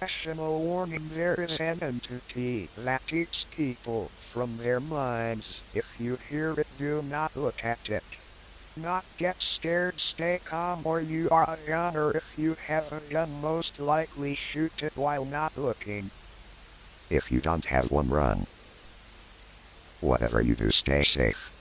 Professional warning: there is an entity that eats people from their minds. If you hear it, do not look at it. Not get scared, stay calm, or you are a gunner. If you have a gun, most likely shoot it while not looking. If you don't have one, run. Whatever you do, stay safe.